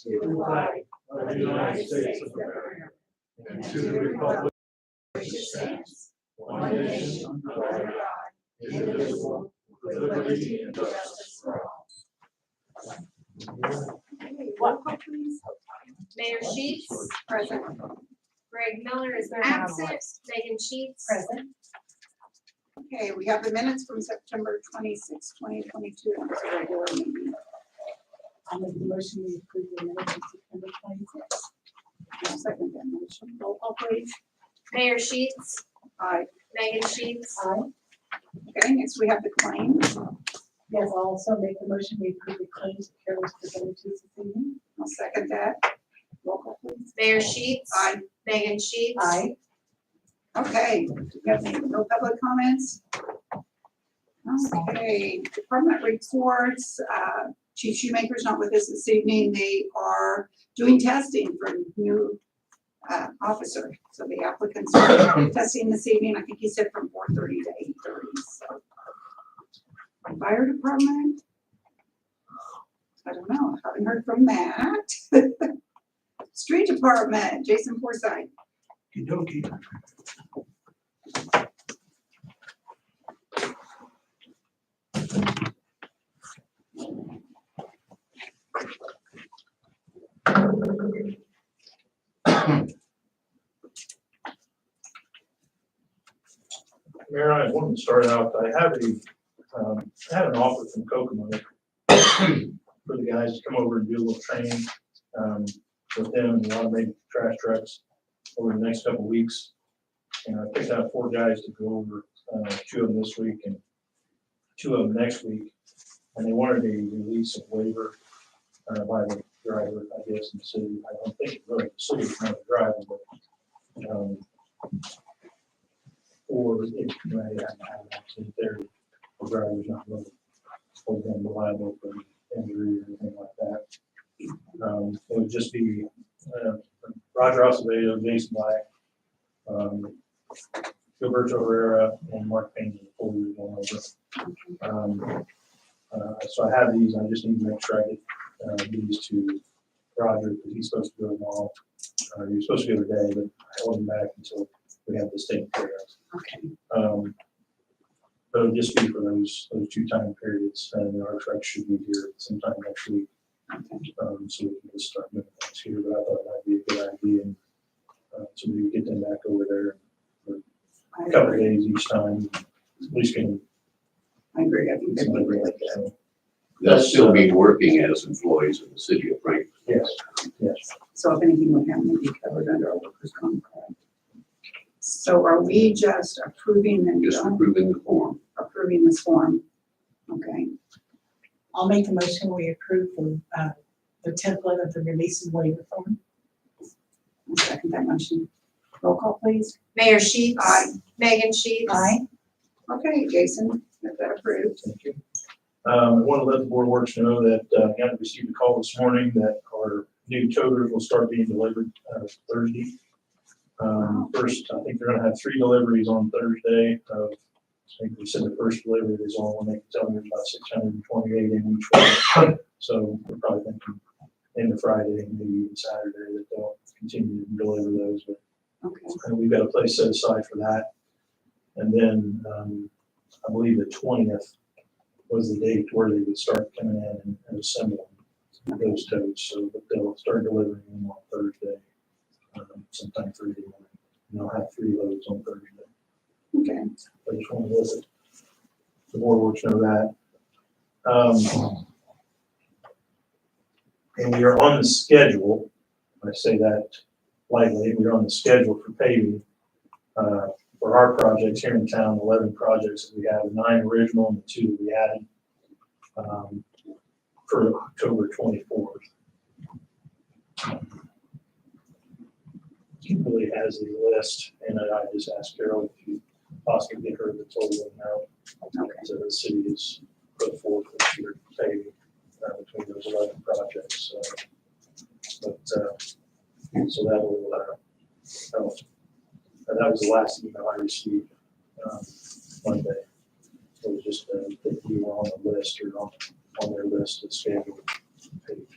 to the flag of the United States of America and to the republic which stands one nation under God, indivisible, with liberty and justice for all. Roll call, please. Mayor Sheets. Present. Greg Miller is absent. Megan Sheets. Present. Okay, we have the minutes from September 26, 2022. It's a regular meeting. I'll make the motion we approve the minutes of September 26th. I'll second that motion. Roll call, please. Mayor Sheets. Aye. Megan Sheets. Aye. Okay, next we have the claims. Yes, I'll also make the motion we approve the claims that Carol was presented to us this evening. I'll second that. Roll call, please. Mayor Sheets. Aye. Megan Sheets. Aye. Okay, do we have any no public comments? Okay, department reports. Chief Shoemaker's not with us this evening. They are doing testing for new officer. So the applicants are testing this evening. I think he said from 4:30 to 8:30. So fire department. I don't know. Haven't heard from Matt. Street department, Jason Forsythe. Okey-dokey. Mayor, I wanted to start out, I had an offer from Kokomo for the guys to come over and do a little training with them and automate trash trucks over the next couple of weeks. And I picked out 4 guys to go over, 2 of them this week and 2 of them next week. And they wanted a release of waiver by the driver, I guess, in the city. I don't think really the city is not the driver, but or if they have an accident there, the driver's not really hold them liable for injury or anything like that. It would just be Roger Acevedo, Jason Black, Gilberto Herrera, and Mark Payne, the 4 years going over. So I have these. I just need to make sure I get these to Roger because he's supposed to go tomorrow. He was supposed to go today, but I held him back until we have this taken care of. Okay. But it'll just be for those 2 time periods, and our truck should be here sometime next week. Okay. So we can just start moving things here, but I thought it might be a good idea, and so we get them back over there for a couple of days each time, at least getting I agree. I think that'd be really good. so, They'll still be working as employees of the city of Franklin. yes. So if anything would happen, it'd be covered under our workers' comp. So are we just approving and Just approving the form. approving this form? Okay. I'll make the motion we approve the template of the release and waiver form. I'll second that motion. Roll call, please. Mayor Sheets. Aye. Megan Sheets. Aye. Okay, Jason, get that approved. Thank you. I want to let the board works know that I got received a call this morning that our new toters will start being delivered Thursday. First, I think they're going to have 3 deliveries on Thursday. I think they said the first delivery is on when they can tell me there's about 628 in each one. So we're probably thinking into Friday and maybe even Saturday that they'll continue to deliver those. But Okay. we've got a place set aside for that. And then I believe the 20th was the date where they would start coming in and assembling those totes. So that they'll start delivering them on Thursday, sometime Thursday morning. And they'll have 3 loads on Thursday. Okay. I just want to let the board works know that. And we are on the schedule. I say that lightly. We're on the schedule for paving for our projects here in town. 11 projects that we have, 9 original and the 2 that we added for October 24th. Kimberly has the list, and I just asked Carol if you possibly get her the total amount. Okay. So the city is put forth this year paving between those 11 projects. So that will help. And that was the last email I received Monday. It was just that you were on the list or on their list of scheduled paving.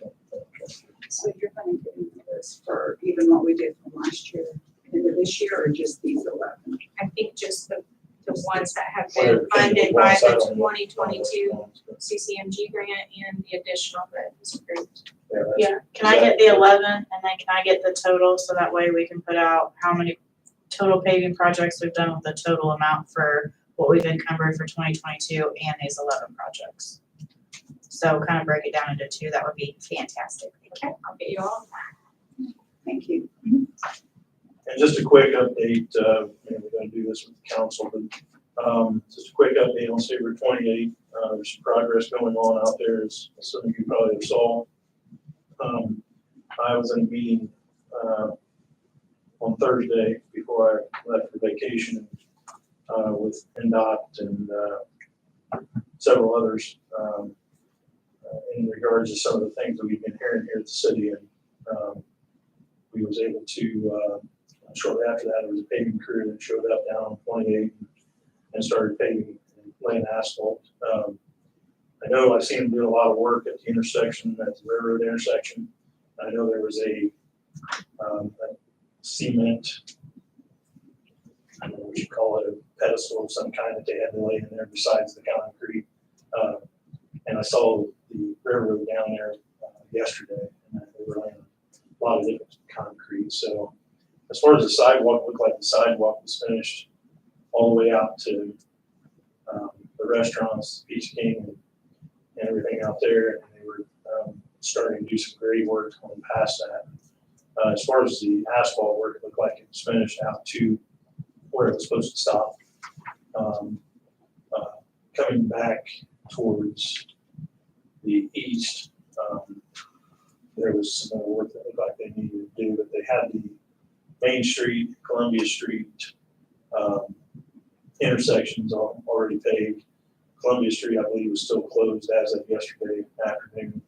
So you're gonna get into this for even what we did from last year into this year, or just these 11? I think just the ones that have Whatever been came to funded one by side the on twenty the twenty-two ones, but, CCMG grant and the additional that was approved. yeah, that's- Yeah, can I get the 11 and then can I get the total so that way we can put out how many total paving projects we've done with the total amount for what we've encumbered for 2022 and these 11 projects. So kind of break it down into two, that would be fantastic. Okay, I'll get you all. Thank you. And just a quick update, we're gonna do this with the council, but, just a quick update on Sabre 28. There's some progress going on out there, as some of you probably have saw. I was in a meeting, on Thursday before I left for vacation, with NDOT and, several others, in regards to some of the things that we've been hearing here at the city. And, we was able to, shortly after that, there was a paving crew that showed up down on 28 and started paving and laying asphalt. I know I've seen them do a lot of work at the intersection, at the railroad intersection. I know there was a cement, I don't know what you call it, a pedestal of some kind that they had to lay in there besides the concrete. And I saw the railroad down there yesterday, and they were laying a lot of different concrete. So as far as the sidewalk, it looked like the sidewalk was finished all the way out to the restaurants, Peach King, and everything out there. And they were starting to do some grade work going past that. As far as the asphalt work, it looked like it was finished out to where it was supposed to stop. Coming back towards the east, there was some more work that looked like they needed to do, but they had the Main Street, Columbia Street intersections already paved. Columbia Street, I believe, was still closed as of yesterday afternoon.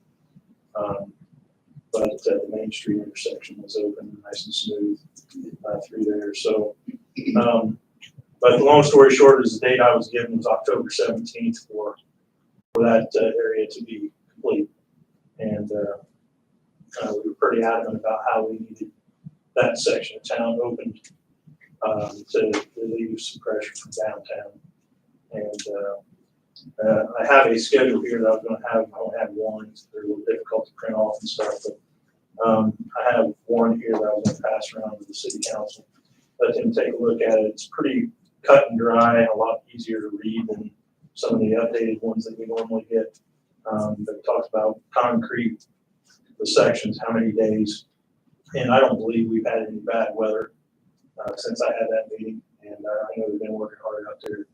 But the Main Street intersection was open, nice and smooth through there. So, but the long story short is the date I was given was October 17th for that area to be complete. And we were pretty adamant about how we needed that section of town opened to relieve some pressure from downtown. And I have a schedule here that I was going to have. I don't have one, so they're a little difficult to print off and stuff, but I have one here that I was going to pass around to the city council. Let them take a look at it. It's pretty cut and dry and a lot easier to read than some of the updated ones that we normally get. That talks about concrete, the sections, how many days. And I don't believe we've had any bad weather since I had that meeting. And I know they've been working hard out there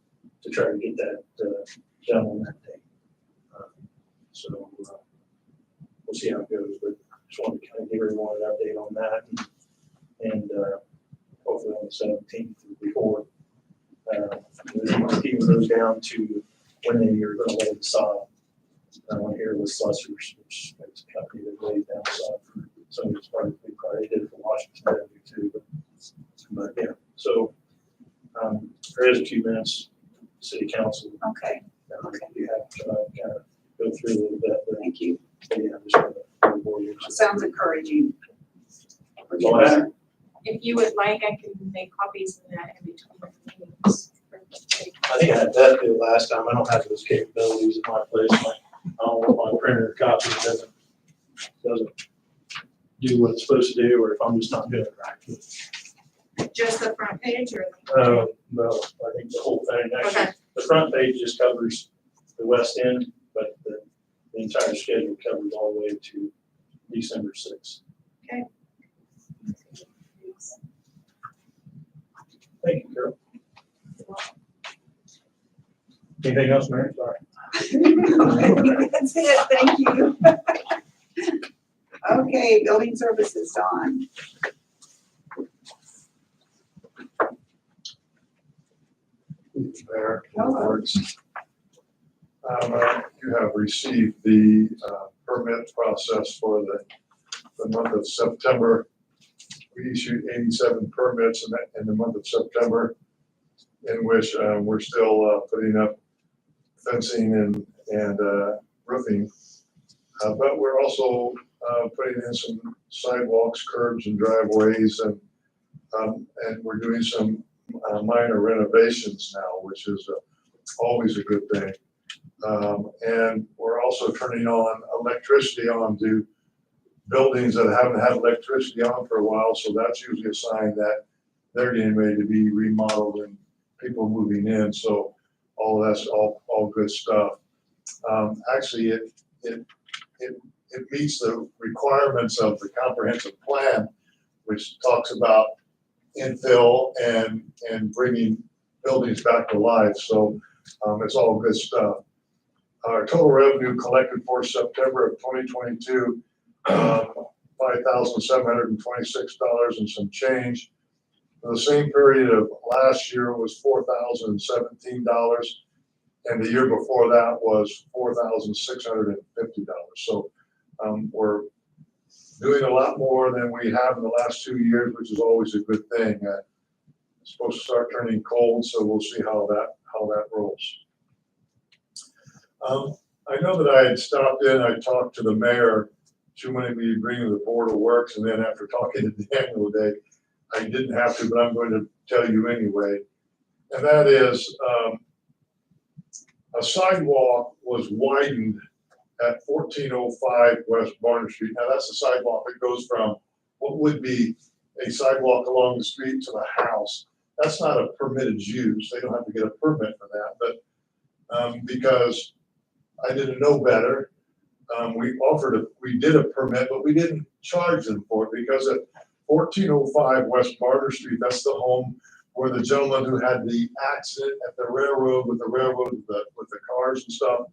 to try to get that done on that day. So we'll see how it goes. But just wanted to kind of give everyone an update on that. And hopefully on the 17th or before, we're keeping those down to when they are going to lay the sod. One here with Slessors, which is a company that laid down sod for some of these parts. They did it for Washington Avenue too. But yeah, so there is a few minutes, city council. Okay, You have to kind of go through a little bit. But thank you. yeah, just want to board you. Sounds encouraging. That's all I have. If you would like, I can make copies of that in between the meetings. I think I had that the last time. I don't have those capabilities in my place. I don't want my printer copy doesn't do what it's supposed to do, or if I'm just not doing it right. Just the front page or? the- No, I think the whole thing, Okay. actually, the front page just covers the west end, but the entire schedule covers all the way to December 6th. Okay. Thank you, Carol. Anything else, Mary? Sorry. That's it, thank you. Okay, building services, Dawn. Mayor, Hello. boards. You have received the permit process for the month of September. We issued 87 permits in the month of September, in which we're still putting up fencing and roofing. But we're also putting in some sidewalks, curbs and driveways and we're doing some minor renovations now, which is always a good thing. And we're also turning on electricity onto buildings that haven't had electricity on for a while, so that's usually a sign that they're getting ready to be remodeled and people moving in, so all that's all good stuff. Actually, it meets the requirements of the comprehensive plan, which talks about infill and bringing buildings back to life, so it's all good stuff. Our total revenue collected for September of 2022, $5,726 and some change. For the same period of last year was $4,017, and the year before that was $4,650. So we're doing a lot more than we have in the last 2 years, which is always a good thing. It's supposed to start turning cold, so we'll see how that rolls. I know that I had stopped in, I talked to the mayor. She wanted me to bring to the Board of Works, and then after talking to Daniel today, I didn't have to, but I'm going to tell you anyway. And that is, a sidewalk was widened at 1405 West Barnard Street. Now that's a sidewalk that goes from what would be a sidewalk along the street to the house. That's not a permitted use. They don't have to get a permit for that, but because I didn't know better, we did a permit, but we didn't charge them for it because at 1405 West Barnard Street, that's the home where the gentleman who had the accident at the railroad with the cars and stuff,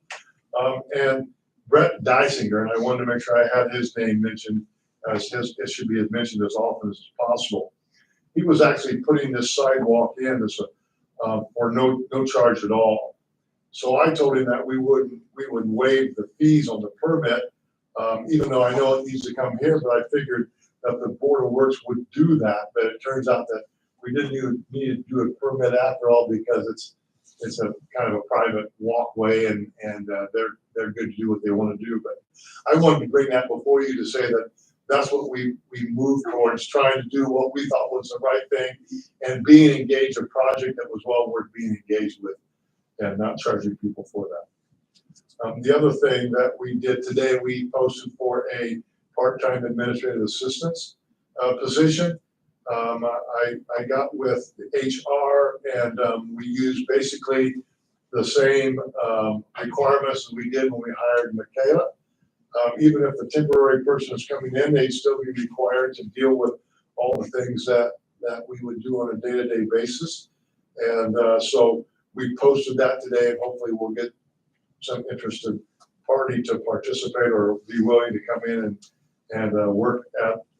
and Brett Dysinger, and I wanted to make sure I had his name mentioned, as it should be mentioned as often as possible. He was actually putting this sidewalk in for no charge at all. So I told him that we would waive the fees on the permit, even though I know it needs to come here, but I figured that the Board of Works would do that. But it turns out that we didn't even need to do a permit after all, because it's a kind of a private walkway, and they're good to do what they want to do. But I wanted to bring that before you to say that that's what we moved towards, trying to do what we thought was the right thing, and being engaged a project that was well worth being engaged with, and not charging people for that. The other thing that we did today, we posted for a part-time administrative assistance position. I got with HR, and we used basically the same requirements as we did when we hired Michaela. Even if the temporary person is coming in, they'd still be required to deal with all the things that we would do on a day-to-day basis. And so we posted that today, and hopefully we'll get some interested party to participate or be willing to come in and work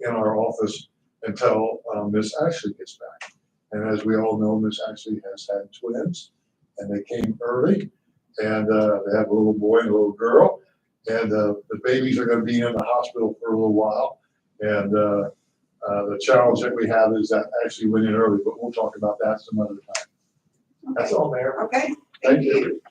in our office until Miss Ashley gets back. And as we all know, Miss Ashley has had twins, and they came early, and they have a little boy and a little girl, and the babies are going to be in the hospital for a little while. And the challenge that we have is that Ashley went in early, but we'll talk about that some other time. That's all, Mayor. Okay, Thank you.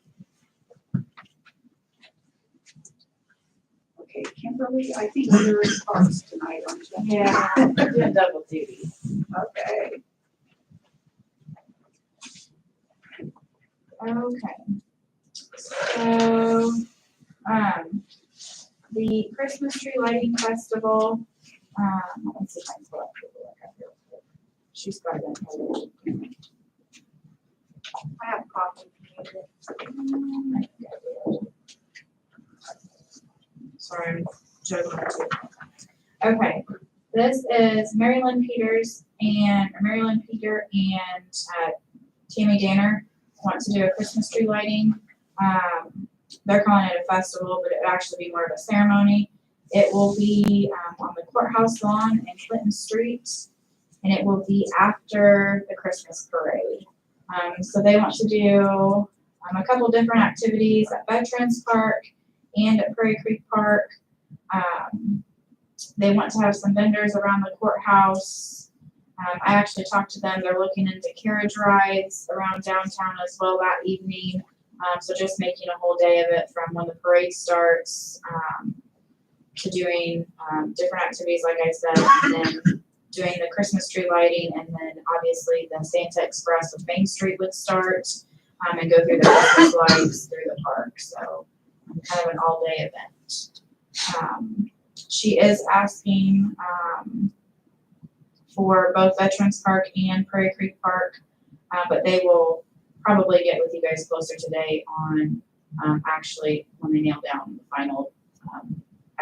Okay, Kimberly, I think you're in parts tonight, aren't you? Yeah, I'm doing double duty. Okay. Okay. So, the Christmas tree lighting festival, let's see if I can pull up the book up here. She's got it. I have a copy. Sorry, I'm juggling too. Okay, this is Marilyn Peter and Tammy Danner want to do a Christmas tree lighting. They're calling it a festival, but it would actually be more of a ceremony. It will be on the courthouse lawn in Clinton Street, and it will be after the Christmas parade. So they want to do a couple different activities at Veterans Park and at Prairie Creek Park. They want to have some vendors around the courthouse. I actually talked to them. They're looking into carriage rides around downtown as well that evening. So just making a whole day of it from when the parade starts to doing, different activities, like I said, and then doing the Christmas tree lighting, and then obviously the Santa Express of Main Street would start, and go through the Christmas lights through the park, so kind of an all-day event. She is asking, for both Veterans Park and Prairie Creek Park, but they will probably get with you guys closer today on, actually when they nail down the final,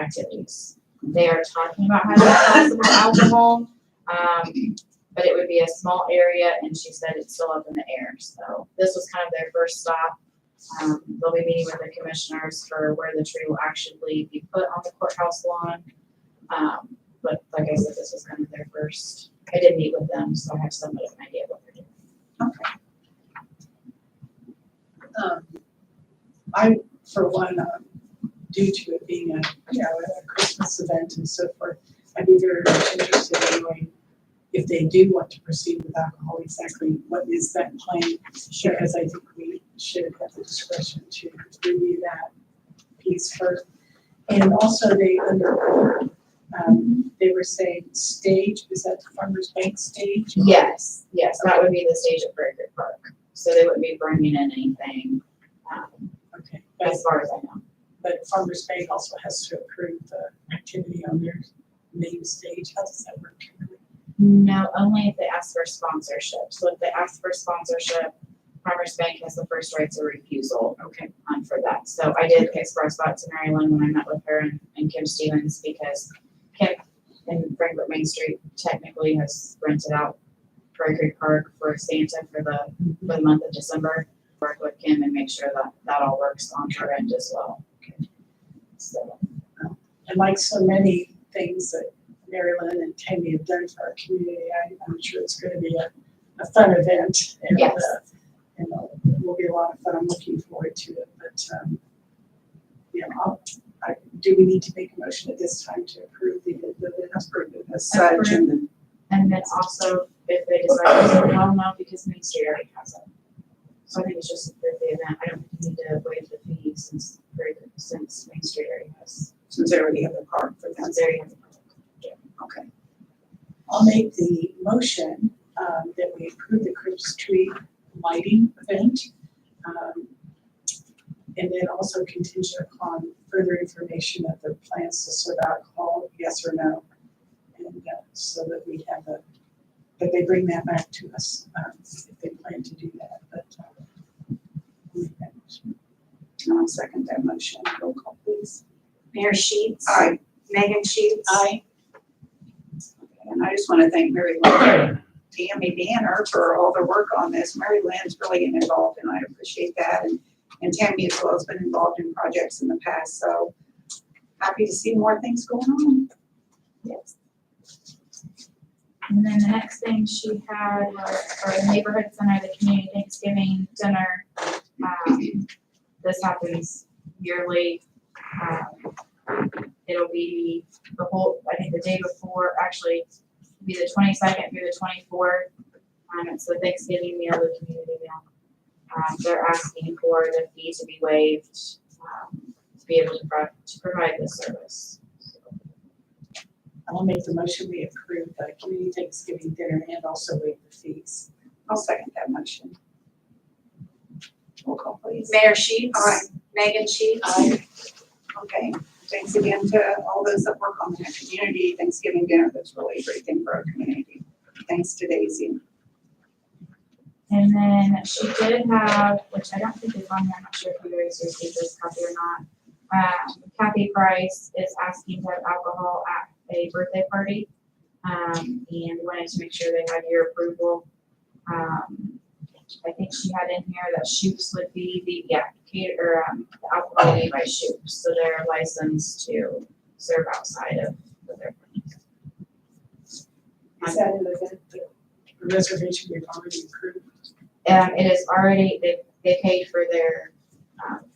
activities. They are talking about having possible alcohol, but it would be a small area, and she said it's still up in the air. So this was kind of their first stop. They'll be meeting with the commissioners for where the tree will actually be put on the courthouse lawn. But like I said, this was kind of their first. I did meet with them, so I have somewhat of an idea of what they're doing. I, for one, due to it being a Christmas event and so forth, I'd be very much interested in knowing if they do want to proceed with alcohol, exactly what is that plan? Because I think we should have the discretion to review that piece first. And also they were saying stage, is that the Farmers Bank stage? Yes, that would be the stage at Prairie Creek Park. So they wouldn't be bringing in anything, Okay, but, as far as I know. but Farmers Bank also has to approve the activity on their main stage. How does that work? No, only if they ask for sponsorship. So if they ask for sponsorship, Farmers Bank has the first rights of refusal. Okay. For that. So I did express that to Mary Lynn when I met with her and Kim Stevens, because Kim in Frankfort Main Street technically has rented out Prairie Creek Park for Santa for the month of December. Work with Kim and make sure that that all works on her end as well. Okay. So. And like so many things that Mary Lynn and Tammy have done for our community, I'm sure it's going to be a fun event. And, Yes. And it will be a lot of fun. I'm looking forward to it. But, do we need to make a motion at this time to approve the As such, and And then also, if they decide to say, well, no, because Main Street already has it. So I think it's just approve the event. I don't think you need to waive the fee since Main Street already has. since they already have the park for that. Since they already have the park. Okay. I'll make the motion that we approve the Christmas tree lighting event. And then also contingent upon further information of the plans to serve alcohol, yes or no. And so that we have that they bring that back to us if they plan to do that. But I'll second that motion. Roll call, please. Mayor Sheets. Aye. Megan Sheets. aye. And I just want to thank Mary Lynn, Tammy Banner for all their work on this. Mary Lynn's really getting involved, and I appreciate that. And Tammy as well has been involved in projects in the past, so happy to see more things going on. Yes. And then the next thing she had was for the neighborhood center, the community Thanksgiving dinner. This happens yearly. It'll be the whole, I think the day before, actually, it'll be the 22nd through the 24th. It's the Thanksgiving meal, the community meal. They're asking for the fee to be waived, to be able to provide this service. I'll make the motion we approve the community Thanksgiving dinner and also waive the fees. I'll second that motion. Roll call, please. Mayor Sheets. Aye. Megan Sheets. Aye. Okay, thanks again to all those that work on that community Thanksgiving dinner. That's really a great thing for our community. Thanks to Daisy. And then she did have, which I don't think is on here, I'm not sure if you guys received this copy or not. Kathy Price is asking to have alcohol at a birthday party. And wanted to make sure they had your approval. I think she had in here that Shoops would be the alcohol made by Shoops, so they're licensed to serve outside of their. Is that an event that the reservation we've already approved? It is already, they paid for their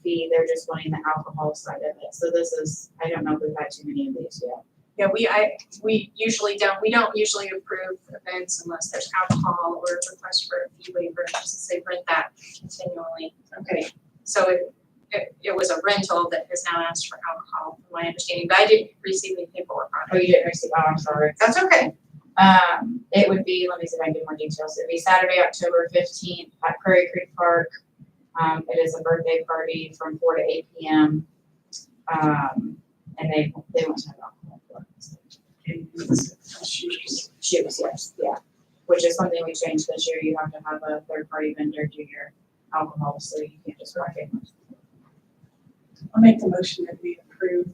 fee, they're just wanting the alcohol side of it. So this is, I don't know if we've had too many of these yet. Yeah, we usually don't usually approve events unless there's alcohol or a request for a fee waiver, just to say rent that continually. Okay, So it was a rental that has now asked for alcohol, from my understanding, but I didn't receive any paperwork on Oh, it. you didn't receive, oh, I'm sorry. That's okay. It would be, let me see if I can get more details. It'd be Saturday, October 15th at Prairie Creek Park. It is a birthday party from 4 to 8 p.m. And they want to have alcohol for it. Shoes, yes, yeah. Which is something we changed this year. You have to have a third-party vendor do your alcohol, so you can't just walk in. I'll make the motion that we approve,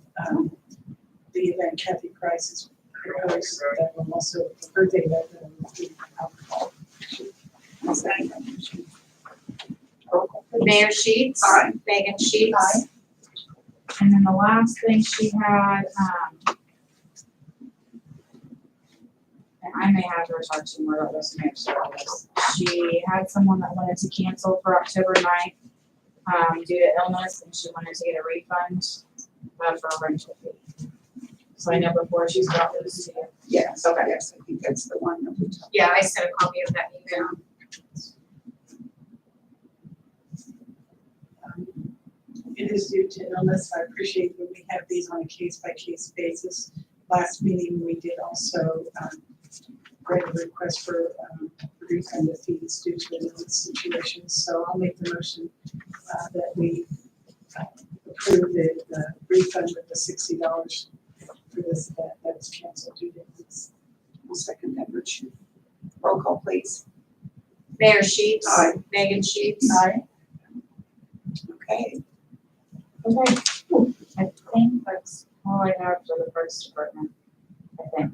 the event Kathy Price has proposed, that will also, the birthday event, that will include alcohol. I'll second that motion. Mayor Sheets. Aye. Megan Sheets. Aye. And then the last thing she had, and I may have her talk to you more about this, maybe she had someone that wanted to cancel for October 9th, due to illness, and she wanted to get a refund, for a rental fee. So I know before she's got this to you. Yes, yes, I think that's the one that we talked. Yeah, I sent a copy of that email. It is due to illness. I appreciate that we have these on a case-by-case basis. Last meeting, we did also grant a request for refund of fees due to illness situations. So I'll make the motion that we approve the refund of the $60 for this event that was canceled due to illness. I'll second that motion. Roll call, please. Mayor Sheets. Aye. Megan Sheets. Aye. Okay, Okay, I think that's all I have for the Parks Department, I think.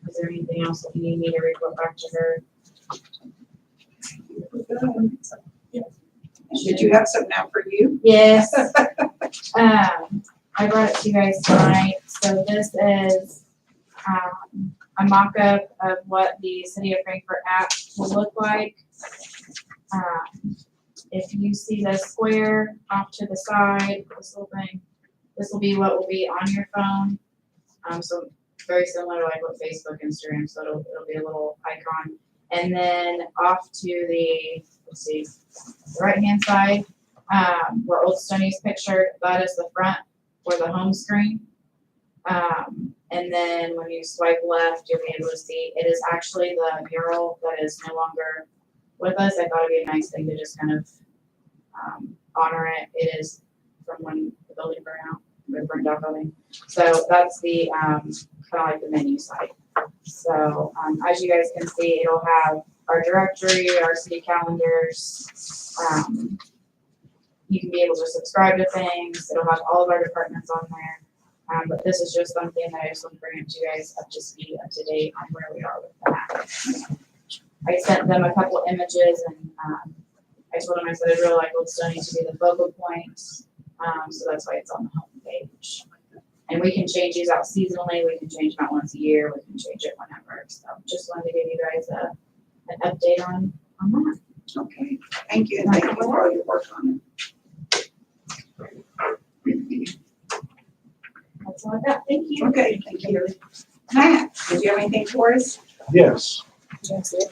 Is there anything else that you need me to report back to her? did you have some now for you? Yes. I brought it to you guys tonight, so this is, a mock-up of what the City of Frankfurt app will look like. If you see the square off to the side, this little thing, this will be what will be on your phone. So very similar to like what Facebook, Instagram, so it'll be a little icon. And then off to the, let's see, the right-hand side, where Old Stoney's pictured, that is the front or the home screen. And then when you swipe left, you'll be able to see, it is actually the mural that is no longer with us. I thought it'd be a nice thing to just kind of, honor it. It is from when the building burned out building. So that's the, kind of like the menu site. So, as you guys can see, it'll have our directory, our city calendars. You can be able to subscribe to things. It'll have all of our departments on there. But this is just something that I just want to bring up to you guys up to speed, up to date on where we are with that. I sent them a couple images and, I told them, I said, I'd really like Old Stoney to be the focal point. So that's why it's on the home page. And we can change these out seasonally. We can change them out once a year. We can change it whenever. So just wanted to give you guys an update on that. Okay, thank you, and thank you for all your work on it. That's all I got. Thank you. Okay, thank you. Matt, did you have anything for us? Yes. That's it.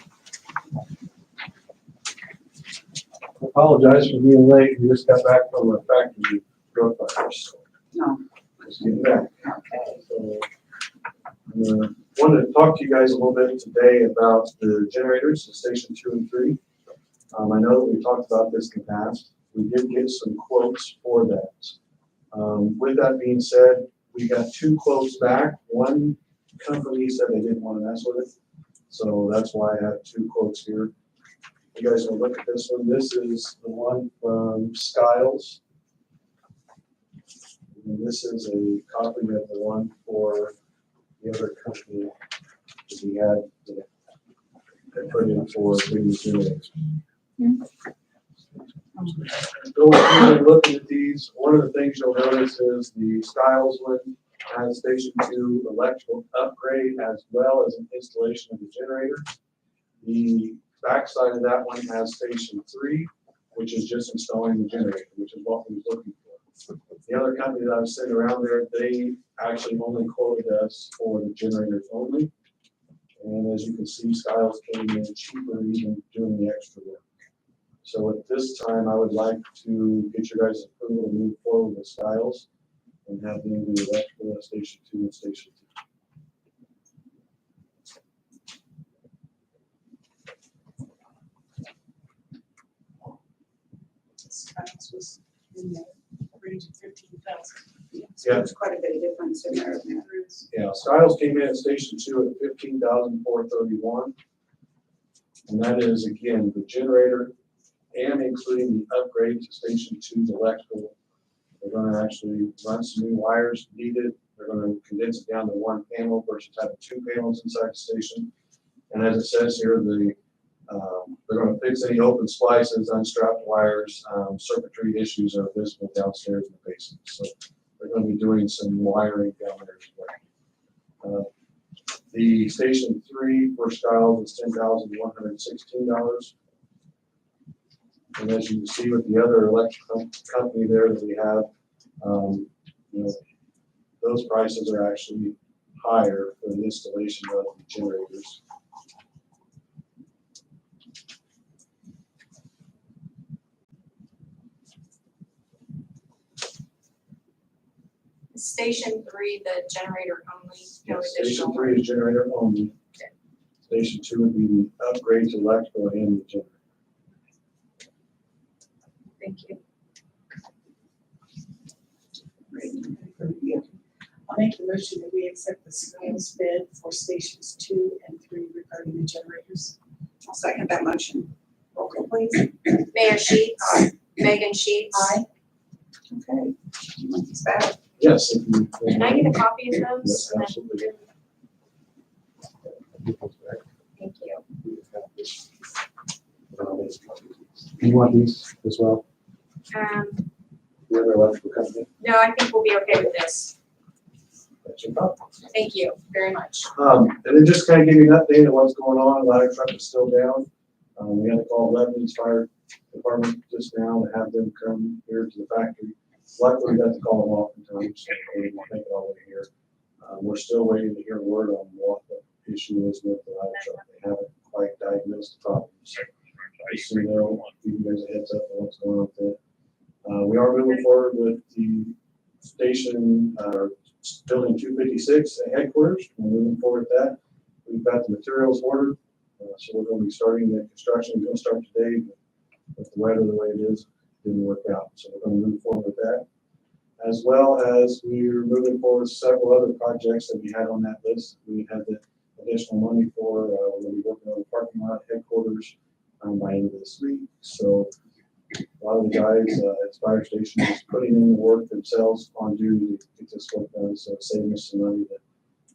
I apologize for being late. We just got back from a factory growth fire. So No. just getting back. Okay. So, wanted to talk to you guys a little bit today about the generators, station 2 and 3. I know that we talked about this in the past. We did get some quotes for that. With that being said, we got 2 quotes back. One company said they didn't want to mess with it. So that's why I have 2 quotes here. You guys will look at this one. This is the one from Skiles. And this is a copy of the one for the other company that we had that put in for previous units. Looking at these, one of the things you'll notice is the Skiles one has station 2 electrical upgrade as well as an installation of the generator. The backside of that one has station 3, which is just installing the generator, which is what we were looking for. The other company that I was sitting around there, they actually only quoted us for the generators only. And as you can see, Skiles came in cheaper even doing the extra work. So at this time, I would like to get your guys' approval to move forward with Skiles and have them do electrical at Station 2 and Station 2. Skiles was in the range of 15,000. So there's quite a bit of difference in there. Yeah, Skiles came in at Station 2 at 15,431. And that is, again, the generator and including the upgrade to Station 2's electrical. They're gonna actually run some new wires needed. They're gonna condense it down to one panel versus having two panels inside the station. And as it says here, they're gonna fix any open splices, unstrapped wires, circuitry issues are visible downstairs in the basement. So they're gonna be doing some wiring down there as well. The Station 3 for Skiles is $10,116. And as you can see with the other electrical company there that we have, you know, those prices are actually higher for the installation of the generators. Station 3, the generator only, no Station additional. 3 is generator only. Okay. Station 2 would be the upgrade to electrical and the generator. Thank you. I'll make the motion that we accept the Skiles bid for Stations 2 and 3 regarding the generators. I'll second that motion. Roll call, please. Mayor Sheets. Megan Sheets. Okay. You want these back? Yes. If you, Can I get a copy of those? Yes, And then- absolutely. Thank you. You want these as well? The other electrical company? No, I think we'll be okay with this. That's your problem. Thank you very much. And then just kind of give you an update of what's going on. Ladder truck is still down. We had to call Lebanon's fire department just now to have them come here to the factory. Luckily, we got to call them off in time, so we didn't make it all the way here. We're still waiting to hear word on what the issue is with the ladder truck. They haven't quite diagnosed the problem. So as soon as they'll give you guys a heads up on what's going on with it. We are moving forward with the station, building 256 at headquarters. We're moving forward with that. We've got the materials ordered, so we're going to be starting the construction. We're going to start today, but with the weather the way it is, it didn't work out. So we're going to move forward with that. As well as we're moving forward with several other projects that we had on that list. We had the additional money for, we're going to be working on the parking lot headquarters by the end of this week. So a lot of the guys at Fire Station is putting in the work themselves on duty to get this work done, so it's saving us some money to,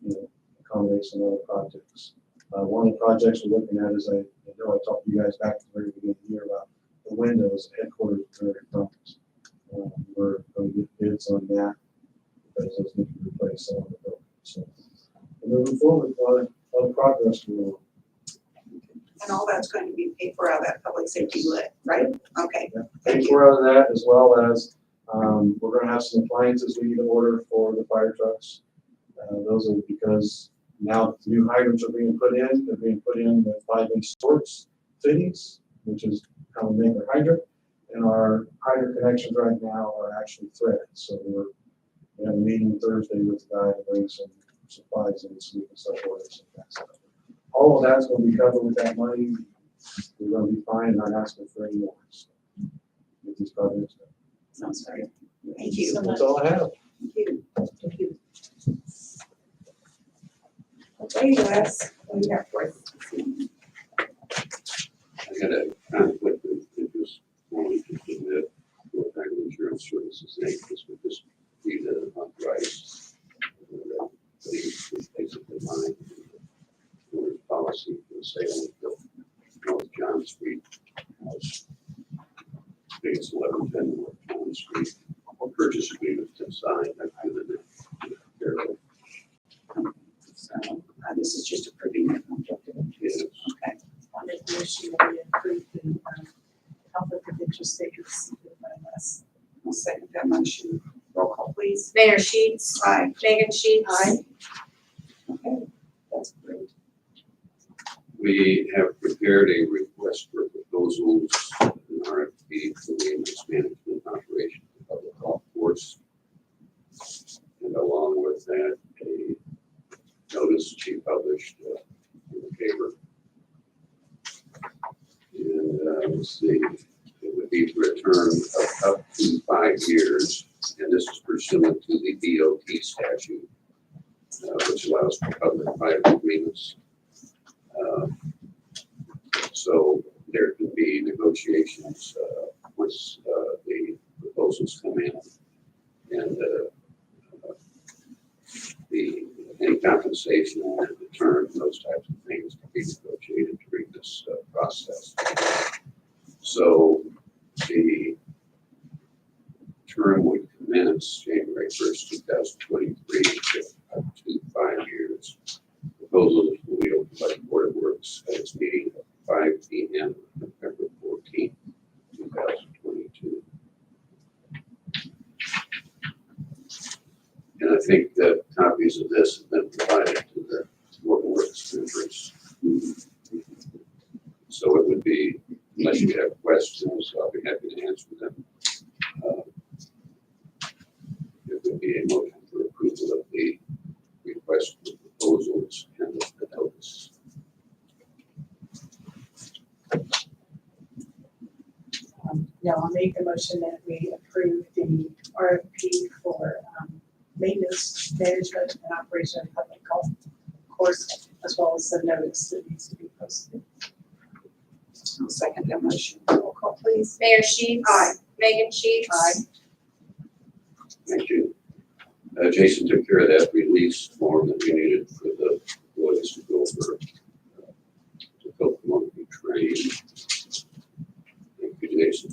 you know, accommodate some other projects. One of the projects we're looking at is I know I talked to you guys back at the very beginning of the year about the windows at headquarters for every conference. We're going to get bids on that because those need to be replaced some of the buildings. So we're moving forward with a lot of progress going on. And all that's going to be paid for out of that public safety lit, right? Okay. Thank you out of that, as well as we're going to have some appliances we need to order for the fire trucks. Those are because now the new hydrants are being put in. They're being put in with 5-inch Storks fittings, which is how we make our hydrant. And our hydrant connections right now are actually threaded. So we have a meeting Thursday with the guy to bring some supplies in so we can start ordering some of that stuff. All of that's going to be covered with that money. We're going to be fine and not asking for any more. So, get these projects done. Sounds great. Thank you. That's all I have. Thank you. Thank you. Okay, Les, what do you have for us? I had a conflict of interest only to submit what kind of insurance services they just need to authorize. Please, basically mine. Policy for the sale of North John Street house. Space 1110 North John Street. Purchase agreement to sign. I've given it. So, this is just approving the conflict of interest. Okay. I'll make the motion that we approve the conflict of interest statements by us. I'll second that motion. Roll call, please. Mayor Sheets. Aye. Megan Sheets. Okay, that's great. We have prepared a request for proposals, an RFP for the maintenance management operation of the golf course. And along with that, a notice to be published in the paper. And let's see, it would be for a term of up to 5 years, and this is pursuant to the DOT statute, which allows for public-private agreements. So there can be negotiations once the proposals come in, and any compensation and the term, those types of things can be negotiated during this process. So the term would commence January 1st, 2023, up to 5 years. Proposals will be opened by the Board of Works at its meeting at 5 p.m. November 14th, 2022. And I think that copies of this have been provided to the Board of Works members. So it would be, unless you have questions, I'll be happy to answer them. It would be a motion for approval of the request for proposals and the notice. Now I'll make the motion that we approve the RFP for maintenance, management, and operation of public golf course, as well as the notice that needs to be posted. I'll second that motion. Roll call, please. Mayor Sheets. Aye. Megan Sheets. Aye. Thank you. Jason took care of that release form that we needed for the employees to go over to Kokomo to be trained. Thank you, Jason.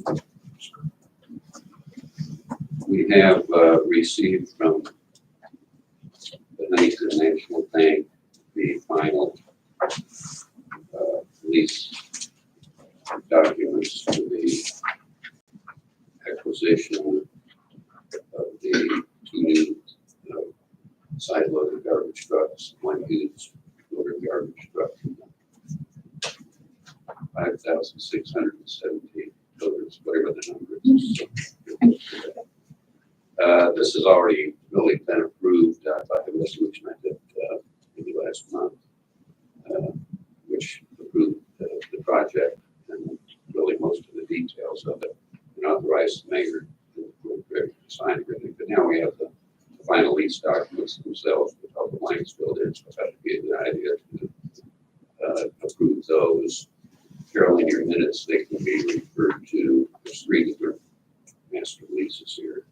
We have received from the Huntington National Bank the final lease documents for the acquisition of the 2 new side-loaded garbage trucks, 1 used loader garbage truck, 5,670 loaders, whatever the number is. This has already really been approved by the resolution I did maybe last month, which approved the project and really most of the details of it, and authorized the mayor to sign everything. But now we have the final lease documents themselves with all the blanks filled in, so it would be a good idea to approve those. Carol, in your minutes, they can be referred to. There's 3 different master leases here.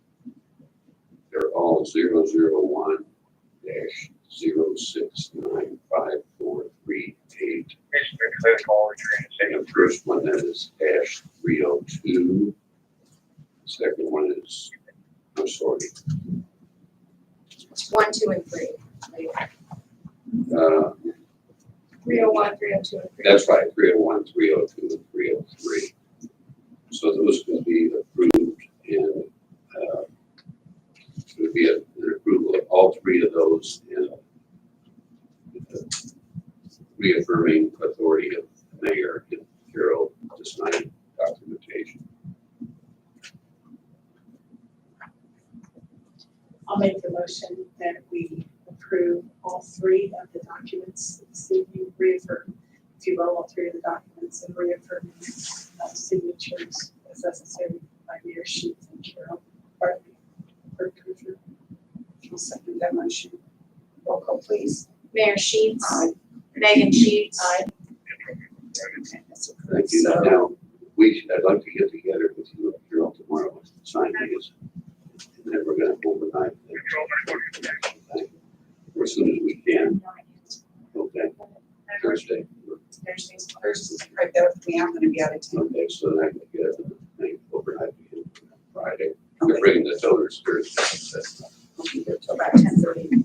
They're all 001-06954338. And the first one that is -302. The second one is, I'm sorry, 1, 2, and 3. 301, 302, and 3. that's right, 301, 302, and 303. So those can be approved, and it would be an approval of all 3 of those, and reaffirming authority of the mayor and Carol to sign documentation. I'll make the motion that we approve all 3 of the documents this evening, reaffirm, if you will, all 3 of the documents, and reaffirm signatures as necessary by Mayor Sheets and Carol Bartley. I'll second that motion. Roll call, please. Mayor Sheets. Aye. Megan Sheets. Aye. Okay, that's approved. Thank you. So, Now, I'd like to get together with you and Carol tomorrow and sign these. And then we're gonna overnight them. As soon as we can. Okay. Thursday. Thursday's right there with me. I'm gonna be out of town. Okay, so then I can get it overnight Friday. Okay. We're bringing the toters Thursday. I'll be there till about 10:30.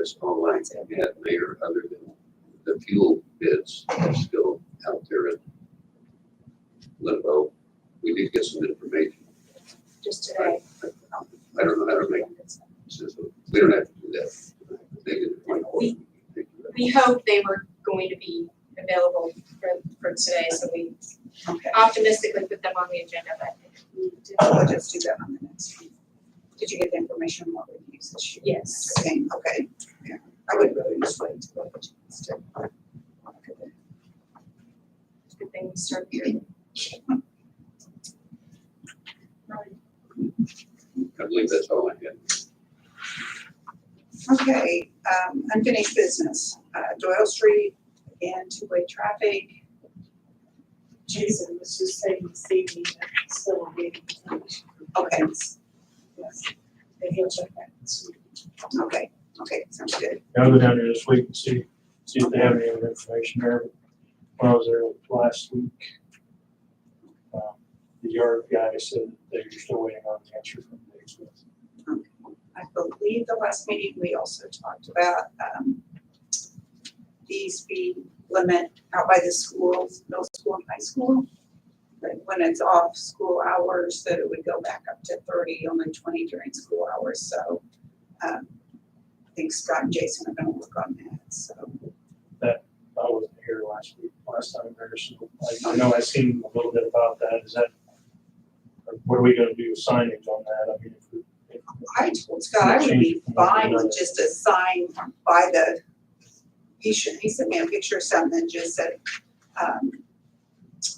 that's all I had, Mayor, other than the fuel bids are still out there in limbo. We did get some information. just today. I don't know how to make decisions. We don't have to do that. They did it 24. We hoped they were going to be available for today, so we Okay, optimistically put them on the agenda, but we'll just do that on the next one. Did you get the information on what we use this year? yes. Okay, yeah, I would really just wait to look at this too. Good thing we started here. I believe that's all I had. Okay, unfinished business, Doyle Street, again, two-way traffic. Jason was just saying this evening that it's still waiting. Okay, Yes. And he'll check back this week. okay, sounds good. I'll go down there this week and see if they have any other information there. When I was there last week, the yard guy said they're still waiting on the answer from Dave Smith. I believe the last meeting, we also talked about, the speed limit out by the schools, middle school and high school. But when it's off school hours, that it would go back up to 30, only 20 during school hours, so, I think Scott and Jason are gonna work on that, so. I wasn't here last time there, so I know I seen a little bit about that. Is that, what are we gonna do with signage on that? I mean, if I told Scott I would be fine with just a sign by the, he sent me a picture of something that just said,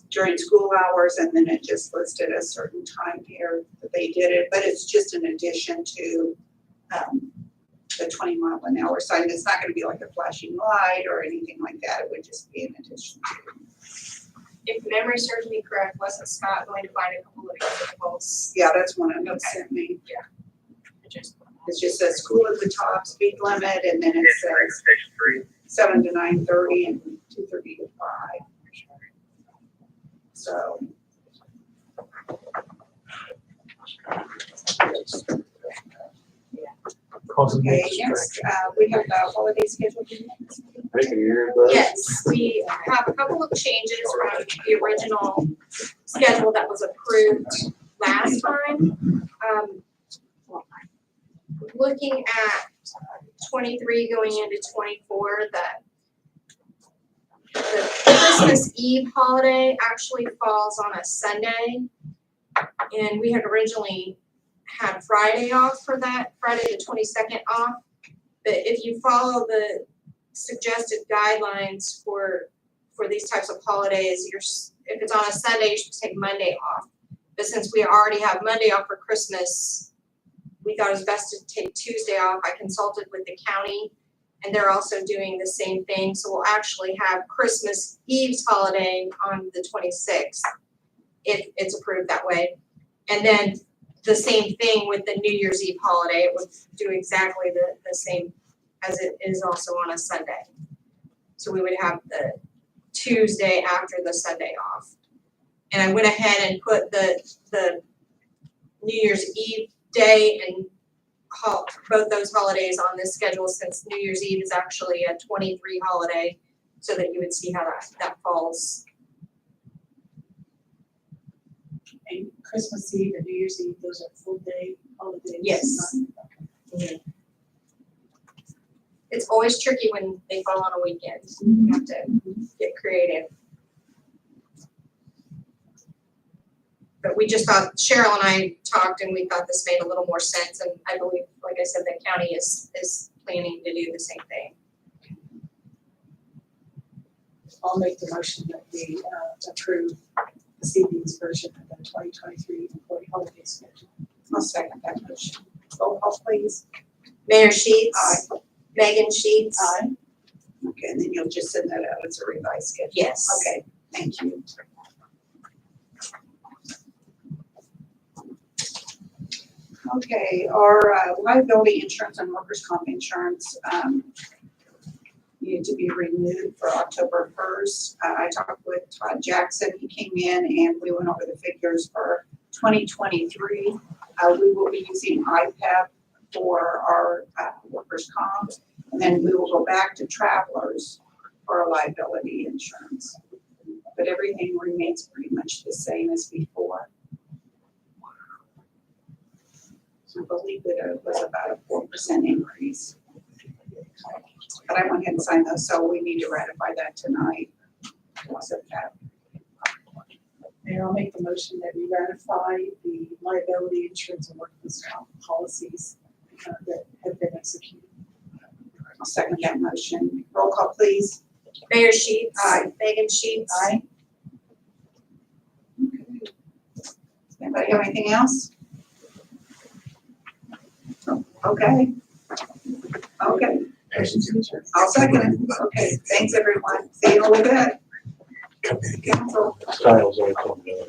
during school hours, and then it just listed a certain time here that they did it, but it's just an addition to, the 20-mile-an-hour sign. It's not gonna be like a flashing light or anything like that. It would just be an addition to. If memory serves me correct, wasn't Scott going to find a couple of examples? Yeah, that's one of them Okay. sent me. I just- It just says school at the top, speed limit, and then it says 7 to 9:30 and 2:30 to 5. So. causing Okay, me next, we have the holiday schedule. Yes, we have a couple of changes from the original schedule that was approved last time. Looking at 23 going into 24, the Christmas Eve holiday actually falls on a Sunday. And we had originally had Friday off for that, Friday the 22nd off. But if you follow the suggested guidelines for these types of holidays, if it's on a Sunday, you're supposed to take Monday off. But since we already have Monday off for Christmas, we thought it was best to take Tuesday off. I consulted with the county, and they're also doing the same thing. So we'll actually have Christmas Eve's holiday on the 26th, if it's approved that way. And then the same thing with the New Year's Eve holiday. It would do exactly the same as it is also on a Sunday. So we would have the Tuesday after the Sunday off. And I went ahead and put the New Year's Eve day and both those holidays on this schedule, since New Year's Eve is actually a 23 holiday, so that you would see how that falls. And Christmas Eve and New Year's Eve, those are full day holidays? Yes. Okay. It's always tricky when they fall on a weekend. You have to get creative. But we just thought, Cheryl and I talked, and we thought this made a little more sense, and I believe, like I said, the county is planning to do the same thing. I'll make the motion that we approve this evening's version of the 2023 employee holiday schedule. I'll second that motion. Roll call, please. Mayor Sheets. Aye. Megan Sheets. Aye. Okay, and then you'll just send that out as a revised schedule. Yes. Okay, thank you. Okay, our liability insurance and workers' comp insurance needed to be renewed for October 1st. I talked with Todd Jackson. He came in and we went over the figures for 2023. We will be using IPEP for our workers' comp. And then we will go back to Travelers for our liability insurance. But everything remains pretty much the same as before. I believe that it was about a 4% increase. But I went ahead and signed those, so we need to ratify that tonight. Was it that? Mayor, I'll make the motion that we ratify the liability insurance and workman's comp policies that have been executed. I'll second that motion. Roll call, please. Mayor Sheets. Aye. Megan Sheets. Aye. Anybody have anything else? Okay. Okay, I'll second it. Okay, thanks, everyone. See you in a little bit. Council. Styles always told me that.